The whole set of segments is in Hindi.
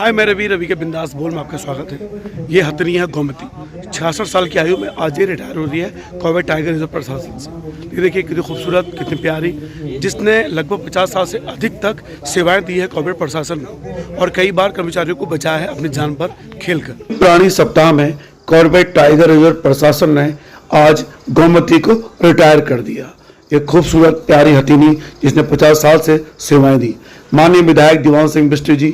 हाय मेरे वीर रवि के बिंदास बोल में आपका स्वागत है। ये हथनी है गोमती, 66 साल की आयु में आज ये रिटायर हो रही है कॉर्बेट टाइगर रिजर्व प्रशासन से। ये देखिए कितनी खूबसूरत, कितनी प्यारी, जिसने लगभग 50 साल से अधिक तक सेवाएं दी है कॉर्बेट प्रशासन में और कई बार कर्मचारियों को बचाया है अपनी जान पर खेलकर। प्राणी सप्ताह में कॉर्बेट टाइगर रिजर्व प्रशासन ने आज गोमती को रिटायर कर दिया। एक खूबसूरत प्यारी हथनी जिसने 50 साल से सेवाएं दी। माननीय विधायक दीवान सिंह बिष्ट जी,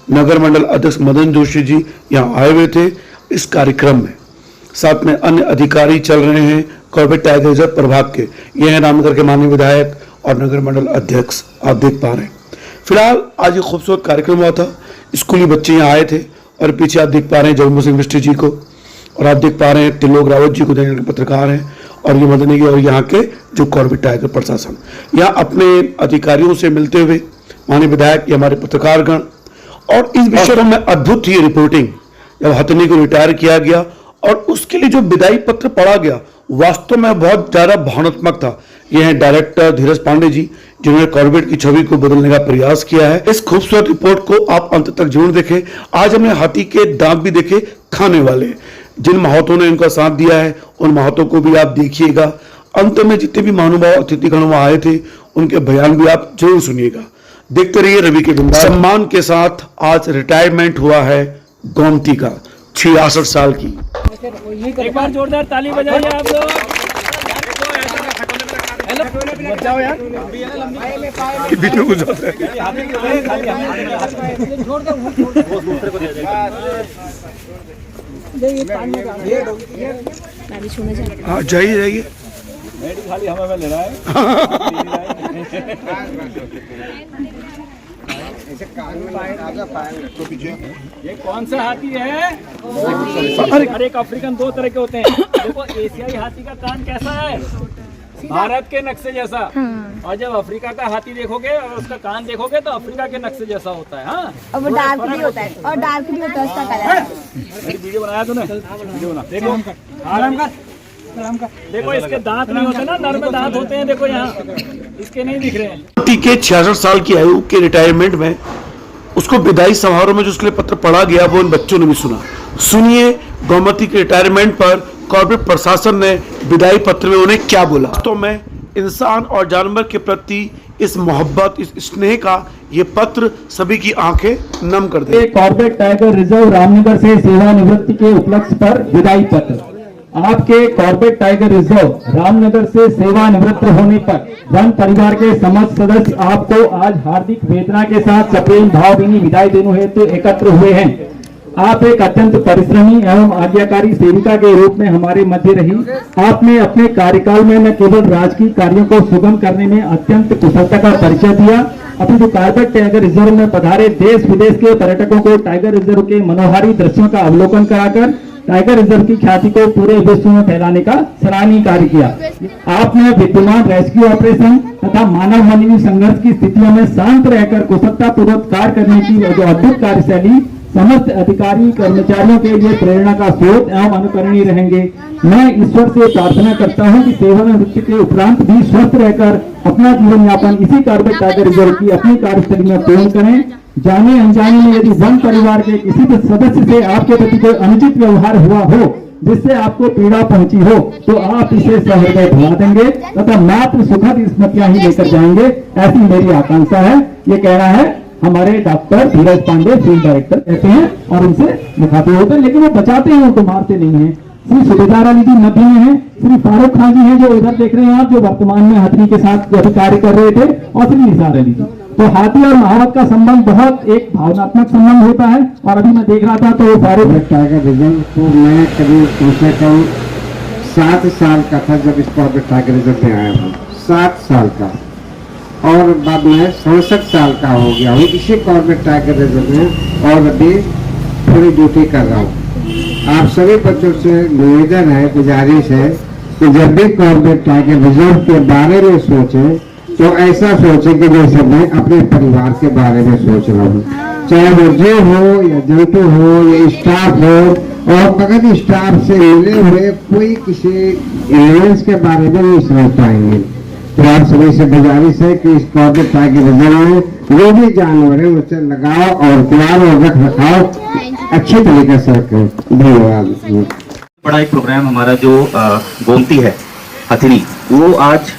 नगर मंडल अध्यक्ष मदन जोशी जी यहाँ आए हुए थे इस कार्यक्रम में। साथ में अन्य अधिकारी चल रहे हैं कॉर्बेट टाइगर रिजर्व प्रभाग के। ये हैं रामनगर के माननीय विधायक और नगर मंडल अध्यक्ष, आप देख पा रहे हैं। फिलहाल आज एक खूबसूरत कार्यक्रम हुआ था, स्कूली बच्चे यहाँ आए थे और पीछे आप देख पा रहे हैं जगमोहन सिंह बिष्ट जी को और आप देख पा रहे हैं त्रिलोक रावत जी को, के पत्रकार हैं, और ये मदनी के और यहाँ के जो कॉर्बेट टाइगर प्रशासन यहाँ अपने अधिकारियों से मिलते हुए माननीय विधायक, ये हमारे पत्रकारगण, और इस विषय में अद्भुत ही रिपोर्टिंग जब हथनी को रिटायर किया गया और उसके लिए जो विदाई पत्र पढ़ा गया वास्तव में बहुत ज्यादा भावनात्मक था। ये हैं डायरेक्टर धीरज पांडे जी, जिन्होंने कॉर्बेट की छवि को बदलने का प्रयास किया है। इस खूबसूरत रिपोर्ट को आप अंत तक जरूर देखें। आज हमने हाथी के दांत भी देखे खाने वाले, जिन महतों ने इनका साथ दिया है उन महतों को भी आप देखिएगा। अंत में जितने भी महानुभाव अतिथिगण वहां आए थे उनके बयान भी आप जरूर सुनिएगा। देखते रहिए रवि के बिंदास। सम्मान के साथ आज रिटायरमेंट हुआ है गोमती का, 66 साल की। एक बार जोरदार ताली बजाइए आप लोग। बचाओ यार, वीडियो हो जाता है। हाँ जाइए जाइए, खाली हमें ले रहा है। ये कौन सा हाथी है? अरे एक अफ्रीकन दो तरह के होते हैं। देखो एशियाई हाथी का कान कैसा है, भारत के नक्शे जैसा, और जब अफ्रीका का हाथी देखोगे और उसका कान देखोगे तो अफ्रीका के नक्शे जैसा होता है। हाँ, और वो डार्क भी होता है, और डार्क भी होता है उसका कलर। वीडियो बनाया तूने? वीडियो बना, देखो आराम कर। देखो इसके दांत नहीं होते ना, नर में दांत होते हैं, देखो यहाँ इसके नहीं दिख रहे हैं। गोमती के 66 साल की आयु के रिटायरमेंट में उसको विदाई समारोह में जो उसके लिए पत्र पढ़ा गया वो इन बच्चों ने भी सुना। सुनिए गोमती के रिटायरमेंट पर कॉर्बेट प्रशासन ने विदाई पत्र में उन्हें क्या बोला। तो मैं इंसान और जानवर के प्रति इस मोहब्बत, इस स्नेह का ये पत्र सभी की आंखें नम कर दे। कॉर्बेट टाइगर रिजर्व रामनगर से सेवानिवृत्ति के उपलक्ष्य पर विदाई पत्र। आपके कॉर्बेट टाइगर रिजर्व रामनगर से सेवानिवृत्त होने पर वन परिवार के समस्त सदस्य आपको आज हार्दिक वेदना के साथ सप्रेम भावभीनी विदाई देने हेतु एकत्र हुए हैं। आप एक अत्यंत परिश्रमी एवं आज्ञाकारी सेविका के रूप में हमारे मध्य रही। आपने अपने कार्यकाल में न केवल राजकीय कार्यों को सुगम करने में अत्यंत कुशलता का परिचय दिया, अपितु कॉर्बेट टाइगर रिजर्व में पधारे देश विदेश के पर्यटकों को टाइगर रिजर्व के मनोहारी दृश्यों का अवलोकन कराकर टाइगर रिजर्व की ख्याति को पूरे विश्व में फैलाने का सराहनीय कार्य किया। आपने विद्यमान रेस्क्यू ऑपरेशन तथा मानव मानवीय संघर्ष की स्थितियों में शांत रहकर कुशलता पूर्वक कार्य करने की जो अद्भुत कार्यशैली समस्त अधिकारी कर्मचारियों के लिए प्रेरणा का स्रोत एवं अनुकरणीय रहेंगे। मैं ईश्वर से प्रार्थना करता हूं कि सेवानिवृत्ति के उपरांत भी स्वस्थ रहकर अपना जीवन यापन इसी कॉर्बेट टाइगर रिजर्व की अपनी कार्यशैली में पूर्ण करें। जाने अनजाने में यदि वन परिवार के किसी भी सदस्य से आपके प्रति कोई अनुचित व्यवहार हुआ हो जिससे आपको पीड़ा पहुंची हो तो आप इसे सहृदय भुला देंगे तथा मात्र सुखद स्मृतियां ही लेकर जाएंगे, ऐसी मेरी आकांक्षा है। ये कहना है हमारे डॉक्टर धीरज पांडे, फील्ड डायरेक्टर कहते हैं और उनसे मुखातिब होते हैं, लेकिन वो बचाते हैं, उनको मारते नहीं है। श्री सुबेदार अली जी मध्य में है, श्री फारूक खान जी हैं जो इधर देख रहे हैं आप, जो वर्तमान में हथनी के साथ जो कार्य कर रहे थे, और श्री निसार अली जी। तो हाथी और महावत का संबंध बहुत एक भावनात्मक संबंध होता है। और अभी मैं देख रहा था तो फारूक टाइगर रिजर्व को मैं करीब कम से कम 7 साल का था जब इस कॉर्बेट टाइगर रिजर्व में आया हूँ, 7 साल का, और बाद में 67 साल का हो गया हूँ इसी कॉर्बेट टाइगर रिजर्व में, और अभी पूरी ड्यूटी कर रहा हूँ। आप सभी बच्चों से निवेदन है, गुजारिश है कि जब भी कॉर्बेट टाइगर रिजर्व के बारे में सोचें तो ऐसा सोचें कि जैसे मैं अपने परिवार के बारे में सोच रहा हूँ, चाहे वो जीव हो या जंतु हो या स्टाफ हो। और अगर स्टाफ से मिले हुए कोई किसी एलियंस के बारे में नहीं समझ पाएंगे तो आप सभी से गुजारिश है कि इस कॉर्बेट टाइगर रिजर्व में जो भी जानवर है उसे लगाओ और प्यार और रख रखाव अच्छी तरीके से रखें। धन्यवाद। बड़ा एक प्रोग्राम हमारा जो गोमती है हथिनी, वो आज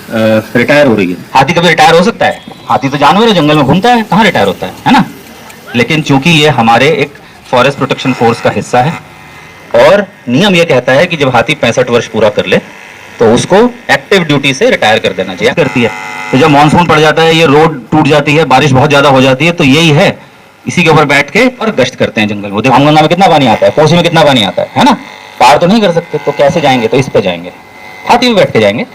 रिटायर हो रही है। हाथी कभी रिटायर हो सकता है? हाथी तो जानवर है, जंगल में घूमता है, कहाँ रिटायर होता है ना। लेकिन चूंकि ये हमारे एक फॉरेस्ट प्रोटेक्शन फोर्स का हिस्सा है और नियम ये कहता है कि जब हाथी 65 वर्ष पूरा कर ले तो उसको एक्टिव ड्यूटी से रिटायर कर देना चाहिए। करती है तो जब मानसून पड़ जाता है, ये रोड टूट जाती है, बारिश बहुत ज्यादा हो जाती है, तो यही है, इसी के ऊपर बैठ के और गश्त करते हैं जंगल में। रामगंगा में कितना पानी आता है, कोसी में कितना पानी आता है ना। पार तो नहीं कर सकते, तो कैसे जाएंगे? तो इस पे जाएंगे, हाथी में बैठ के जाएंगे,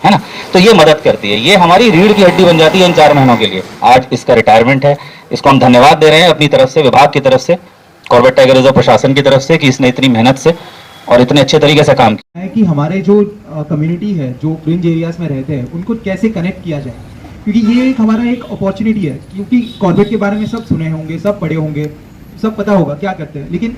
है ना। तो ये मदद करती है, ये हमारी रीढ़ की हड्डी बन जाती है इन 4 महीनों के लिए। आज इसका रिटायरमेंट है, इसको हम धन्यवाद दे रहे हैं अपनी तरफ से, विभाग की तरफ से, कॉर्बेट टाइगर रिजर्व प्रशासन की तरफ से, कि इसने इतनी मेहनत से और इतने अच्छे तरीके से काम किया है कि हमारे जो कम्युनिटी है जो फ्रिंज एरियाज में रहते हैं उनको कैसे कनेक्ट किया जाए, क्योंकि ये एक हमारा एक अपॉर्चुनिटी है। क्योंकि कॉर्बेट के बारे में सब सुने होंगे, सब पढ़े होंगे, सब पता होगा क्या करते हैं, लेकिन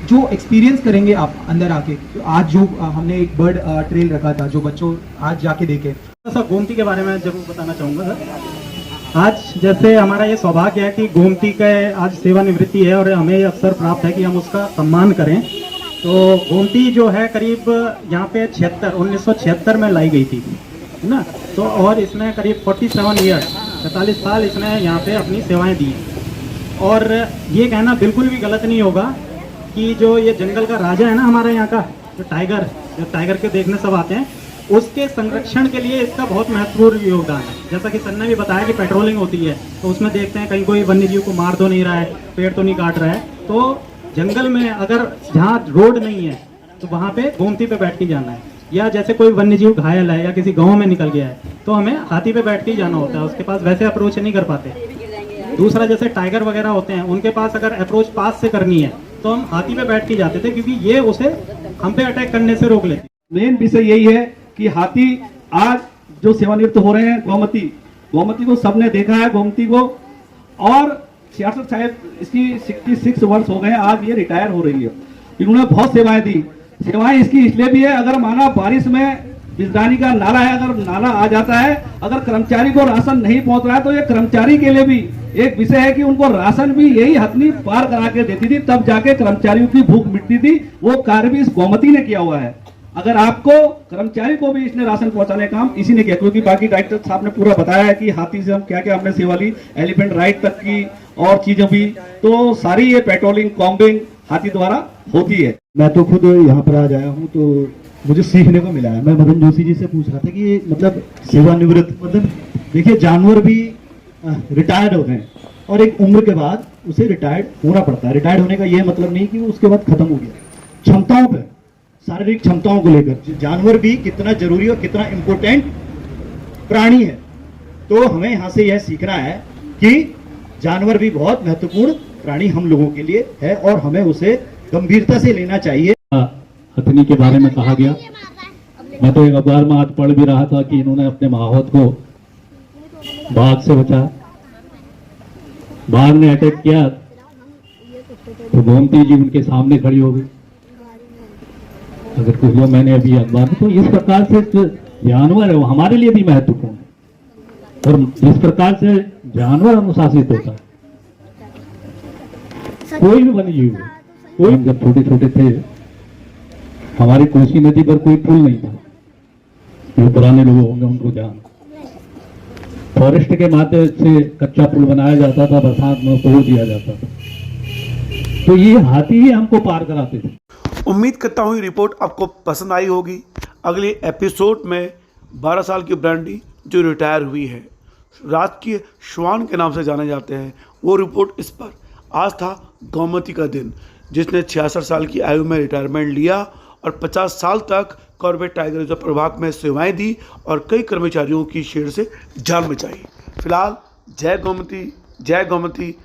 जो एक्सपीरियंस करेंगे आप अंदर आके, तो आज जो हमने एक बर्ड ट्रेल रखा था जो बच्चों आज जाके देखे। सर गोमती के बारे में जरूर बताना चाहूँगा सर। आज जैसे हमारा ये सौभाग्य है कि गोमती का आज सेवानिवृत्ति है और हमें ये अवसर प्राप्त है कि हम उसका सम्मान करें। तो गोमती जो है करीब यहाँ पे 1976 में लाई गई थी ना, तो और इसने करीब 47 ईयर्स 45 साल इसने यहाँ पे अपनी सेवाएं दी। और ये कहना बिल्कुल भी गलत नहीं होगा कि जो ये जंगल का राजा है ना हमारे यहाँ का, जो टाइगर के देखने सब आते हैं, उसके संरक्षण के लिए इसका बहुत महत्वपूर्ण योगदान है। जैसा कि सर ने भी बताया कि पेट्रोलिंग होती है तो उसमें देखते हैं कहीं कोई वन्य जीव को मार तो नहीं रहा है, पेड़ तो नहीं काट रहा है। तो जंगल में अगर जहाँ रोड नहीं है तो वहाँ पे गोमती पे बैठ के जाना है, या जैसे कोई वन्य जीव घायल है या किसी गाँव में निकल गया है तो हमें हाथी पे बैठ के ही जाना होता है, उसके पास वैसे अप्रोच नहीं कर पाते। दूसरा जैसे टाइगर वगैरह होते हैं उनके पास अगर अप्रोच पास से करनी है तो हम हाथी पे बैठ के जाते थे, क्योंकि ये उसे हम पे अटैक करने से रोक लेते। मेन विषय यही है कि हाथी आज जो सेवानिवृत्त हो रहे हैं, गोमती को सबने देखा है, गोमती को, और 66 शायद इसकी 66 वर्ष हो गए हैं, आज ये रिटायर हो रही है। इन्होंने बहुत सेवाएं दी। सेवाएं इसकी इसलिए भी है, अगर माना बारिश में बिजदारी का नाला है, अगर नाला आ जाता है, अगर कर्मचारी को राशन नहीं पहुंच रहा है तो ये कर्मचारी के लिए भी एक विषय है कि उनको राशन भी यही हथनी पार करा के देती थी, तब जाके कर्मचारियों की भूख मिटती थी। वो कार्य भी इस गोमती ने किया हुआ है। अगर आपको कर्मचारी को भी इसने राशन पहुंचाने का काम इसी ने किया, क्योंकि बाकी डायरेक्टर साहब ने पूरा बताया है कि हाथी से हम क्या क्या हमने सेवा ली, एलिफेंट राइड तक की और चीजें भी, तो सारी ये पेट्रोलिंग कॉम्बिंग हाथी द्वारा होती है। मैं तो खुद यहाँ पर आज आया हूँ तो मुझे सीखने को मिला है। मैं मदन जोशी जी से पूछ रहा था कि ये मतलब सेवानिवृत्त, मतलब देखिए जानवर भी रिटायर्ड हो गए और एक उम्र के बाद उसे रिटायर्ड होना पड़ता है। रिटायर्ड होने का ये मतलब नहीं कि वो उसके बाद खत्म हो गया। क्षमताओं पे, शारीरिक क्षमताओं को लेकर जानवर भी कितना जरूरी और कितना इम्पोर्टेंट प्राणी है। तो हमें यहाँ से यह सीखना है कि जानवर भी बहुत महत्वपूर्ण प्राणी हम लोगों के लिए है और हमें उसे गंभीरता से लेना चाहिए। हथनी के बारे में कहा गया, मैं तो एक अखबार में आज पढ़ भी रहा था कि इन्होंने अपने माहौत को बाघ से बचाया, बाघ ने अटैक किया तो गोमती जी उनके सामने खड़ी हो गई। अगर कुछ लोग मैंने अभी अखबार में, तो इस प्रकार से जो जानवर है वो हमारे लिए भी महत्वपूर्ण है। और जिस प्रकार से जानवर अनुशासित होता है, कोई भी वन्य जीव, कोई, जब छोटे छोटे थे हमारी कोसी नदी पर कोई पुल नहीं था, जो पुराने लोग होंगे उनको जान, फॉरेस्ट के माध्यम से कच्चा पुल बनाया जाता था, बरसात में तोड़ दिया जाता था, तो ये हाथी ही हमको पार कराते थे। उम्मीद करता हूँ ये रिपोर्ट आपको पसंद आई होगी। अगले एपिसोड में 12 साल की ब्रांडी जो रिटायर हुई है, राजकीय श्वान के नाम से जाने जाते हैं, वो रिपोर्ट इस पर। आज था गोमती का दिन, जिसने 66 साल की आयु में रिटायरमेंट लिया और 50 साल तक कॉर्बेट टाइगर रिजर्व प्रभाग में सेवाएं दी और कई कर्मचारियों की शेर से जान बचाई। फिलहाल जय गोमती, जय गोमती।